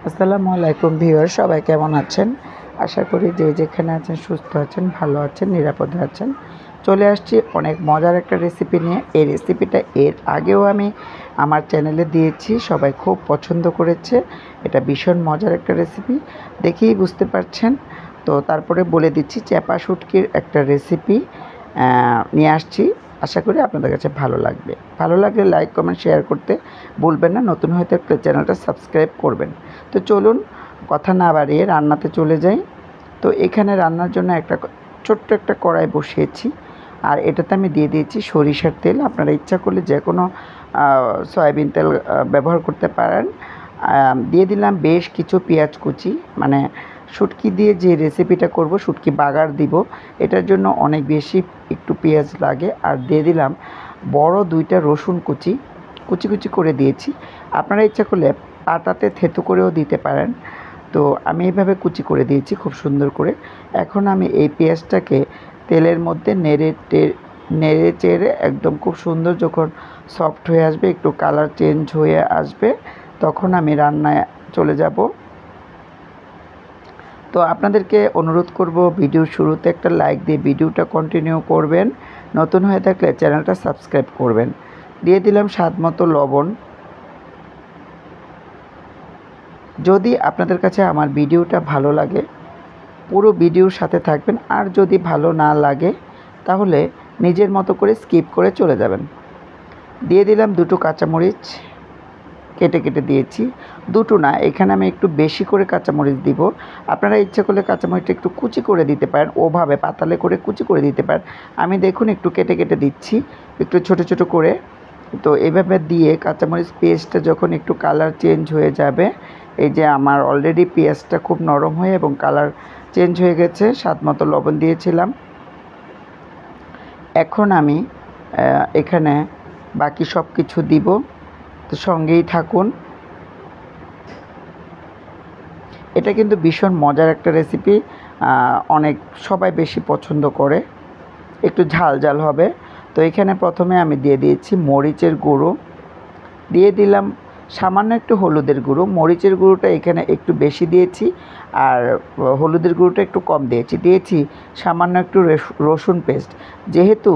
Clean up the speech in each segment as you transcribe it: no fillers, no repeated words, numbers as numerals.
আসসালামু আলাইকুম ভিউয়ার, সবাই কেমন আছেন? আশা করি যে যেখানে আছেন সুস্থ আছেন, ভালো আছেন, নিরাপদে আছেন। চলে আসছি অনেক মজার একটা রেসিপি নিয়ে। এই রেসিপিটা এর আগেও আমি আমার চ্যানেলে দিয়েছি, সবাই খুব পছন্দ করেছে। এটা ভীষণ মজার একটা রেসিপি, দেখেই বুঝতে পারছেন। তো তারপরে বলে দিচ্ছি, চ্যাপা শুটকির একটা রেসিপি নিয়ে আসছি। আশা করি আপনাদের কাছে ভালো লাগবে। ভালো লাগলে লাইক, কমেন্ট, শেয়ার করতে ভুলবেন না। নতুন হয়ে থাকলে চ্যানেলটা সাবস্ক্রাইব করবেন। তো চলুন কথা না বাড়িয়ে রান্নাতে চলে যাই। তো এখানে রান্নার জন্য ছোট্ট একটা কড়াই বসিয়েছি, আর এটাতে আমি দিয়ে দিয়েছি সরিষার তেল। আপনারা ইচ্ছা করলে যে কোনো সয়াবিন তেল ব্যবহার করতে পারেন। দিয়ে দিলাম বেশ কিছু পেঁয়াজ কুচি, মানে শুটকি দিয়ে যে রেসিপিটা করব, শুটকি বাগার দিব, এটার জন্য অনেক বেশি একটু পেঁয়াজ লাগে। আর দিয়ে দিলাম বড় 2টা রসুন কুচি কুচি করে দিয়েছি। আপনারা ইচ্ছা করলে পাটাতে থেঁতো করেও দিতে পারেন। তো আমি এইভাবে কুচি করে দিয়েছি খুব সুন্দর করে। এখন আমি এই পেঁয়াজটাকে তেলের মধ্যে নেড়ে চেড়ে একদম খুব সুন্দর, যখন সফট হয়ে আসবে, একটু কালার চেঞ্জ হয়ে আসবে, তখন আমি রান্নায় চলে যাব। তো আপনাদেরকে অনুরোধ করব, ভিডিওর শুরুতে একটা লাইক দিয়ে ভিডিওটা কন্টিনিউ করবেন। নতুন হয়ে থাকলে চ্যানেলটা সাবস্ক্রাইব করবেন। দিয়ে দিলাম স্বাদ মতো লবণ। যদি আপনাদের কাছে আমার ভিডিওটা ভালো লাগে, পুরো ভিডিওর সাথে থাকবেন। আর যদি ভালো না লাগে, তাহলে নিজের মতো করে স্কিপ করে চলে যাবেন। দিয়ে দিলাম 2টো কাঁচামরিচ, কেটে দিয়েছি। 2টো না, এখানে আমি একটু বেশি করে কাঁচামরিচ দিব। আপনারা ইচ্ছা করলে কাঁচামরিচটা একটু কুচি করে দিতে পারেন, ওভাবে পাতালে করে কুচি করে দিতে পারেন। আমি দেখুন একটু কেটে দিচ্ছি, একটু ছোট করে। তো এভাবে দিয়ে কাঁচামরিচ পেস্টটা যখন একটু কালার চেঞ্জ হয়ে যাবে, এই যে আমার অলরেডি পেঁয়াজটা খুব নরম হয়ে এবং কালার চেঞ্জ হয়ে গেছে। স্বাদ মতো লবণ দিয়েছিলাম। এখন আমি এখানে বাকি সব কিছু দিব, তো সঙ্গেই থাকুন। এটা কিন্তু ভীষণ মজার একটা রেসিপি, অনেক সবাই বেশি পছন্দ করে। একটু ঝাল হবে। তো এখানে প্রথমে আমি দিয়ে দিয়েছি মরিচের গুঁড়ো, দিয়ে দিলাম সামান্য একটু হলুদের গুঁড়ো। মরিচের গুঁড়োটা এখানে একটু বেশি দিয়েছি, আর হলুদের গুঁড়োটা একটু কম দিয়েছি সামান্য একটু রসুন পেস্ট। যেহেতু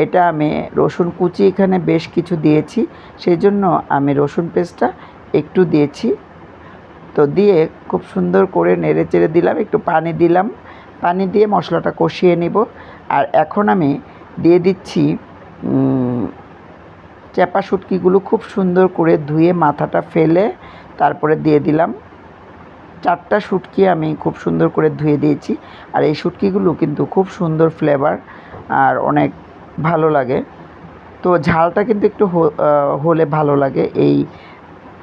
এটা আমি রসুন কুচি এখানে বেশ কিছু দিয়েছি, সেই জন্য আমি রসুন পেস্টটা একটু দিয়েছি। তো দিয়ে খুব সুন্দর করে নেড়ে চেড়ে দিলাম, একটু পানি দিলাম। পানি দিয়ে মশলাটা কষিয়ে নিব। আর এখন আমি দিয়ে দিচ্ছি চ্যাপা শুটকিগুলো খুব সুন্দর করে ধুয়ে মাথাটা ফেলে তারপরে দিয়ে দিলাম। 4টা শুটকি আমি খুব সুন্দর করে ধুয়ে দিয়েছি। আর এই শুটকিগুলো কিন্তু খুব সুন্দর ফ্লেভার, আর অনেক ভালো লাগে। তো ঝালটা কিন্তু একটু হলে ভালো লাগে এই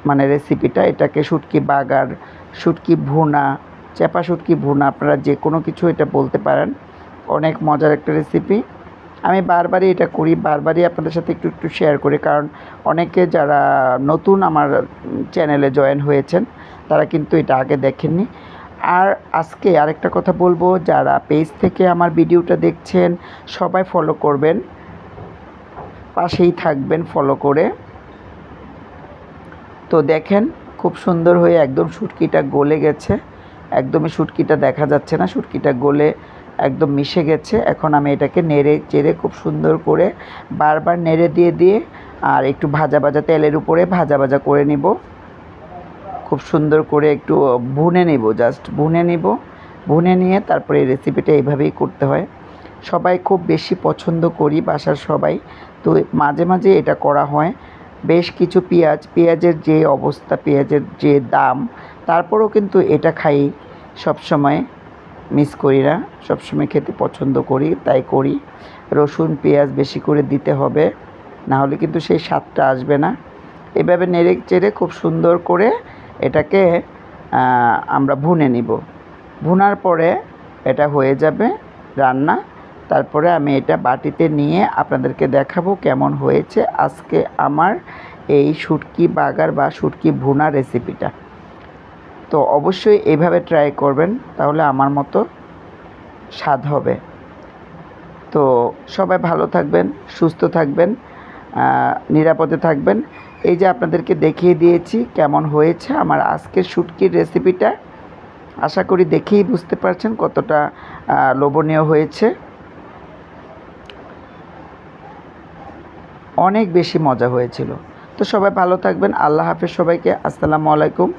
মানে রেসিপিটা। এটাকে শুটকি বাগার, শুটকি ভুনা, চ্যাপা শুটকি ভুনা, আপনারা যে কোনো কিছু এটা বলতে পারেন। অনেক মজার একটা রেসিপি। আমি বারবারই এটা করি, বারবারই আপনাদের সাথে একটু শেয়ার করি, কারণ অনেকে যারা নতুন আমার চ্যানেলে জয়েন হয়েছেন, তারা কিন্তু এটা আগে দেখেননি। আর আজকে আরেকটা কথা বলবো, যারা পেজ থেকে আমার ভিডিওটা দেখছেন সবাই ফলো করবেন, পাশেই থাকবেন ফলো করে। তো দেখেন খুব সুন্দর হয়ে একদম শুটকিটা গলে গেছে, একদমই শুটকিটা দেখা যাচ্ছে না, শুটকিটা গলে একদম মিশে গেছে। এখন আমি এটাকে নেড়ে চেড়ে খুব সুন্দর করে বারবার নেড়ে দিয়ে আর একটু ভাজা তেলের উপরে ভাজা করে নিব। খুব সুন্দর করে একটু ভুনে নিব, জাস্ট ভুনে নিয়ে তারপরে এই রেসিপিটা এইভাবেই করতে হয়। সবাই খুব বেশি পছন্দ করি, বাসার সবাই। তো মাঝে এটা করা হয়। বেশ কিছু পেঁয়াজের যে অবস্থা, পেঁয়াজের যে দাম, তারপরেও কিন্তু এটা খাই, সবসময় মিস করি না, সবসময় খেতে পছন্দ করি, তাই করি। রসুন পেঁয়াজ বেশি করে দিতে হবে, না হলে কিন্তু সেই স্বাদটা আসবে না। এভাবে নেড়ে চেড়ে খুব সুন্দর করে এটাকে আমরা ভুনে নিব। ভুনার পরে এটা হয়ে যাবে রান্না। তারপরে আমি এটা বাটিতে নিয়ে আপনাদেরকে দেখাবো কেমন হয়েছে আজকে আমার এই শুটকি বাগার বা শুটকি ভুনা রেসিপিটা। তো অবশ্যই এইভাবে ট্রাই করবেন, তাহলে আমার মতো স্বাদ হবে। তো সবাই ভালো থাকবেন, সুস্থ থাকবেন, নিরাপদে থাকবেন। এই যে আপনাদেরকে দেখিয়ে দিয়েছি কেমন হয়েছে আমার আজকের শুটকির রেসিপিটা। আশা করি দেখেই বুঝতে পারছেন কতটা লোভনীয় হয়েছে। অনেক বেশি মজা হয়েছিল। তো সবাই ভালো থাকবেন। আল্লাহ হাফেজ সবাইকে। আসসালামু আলাইকুম।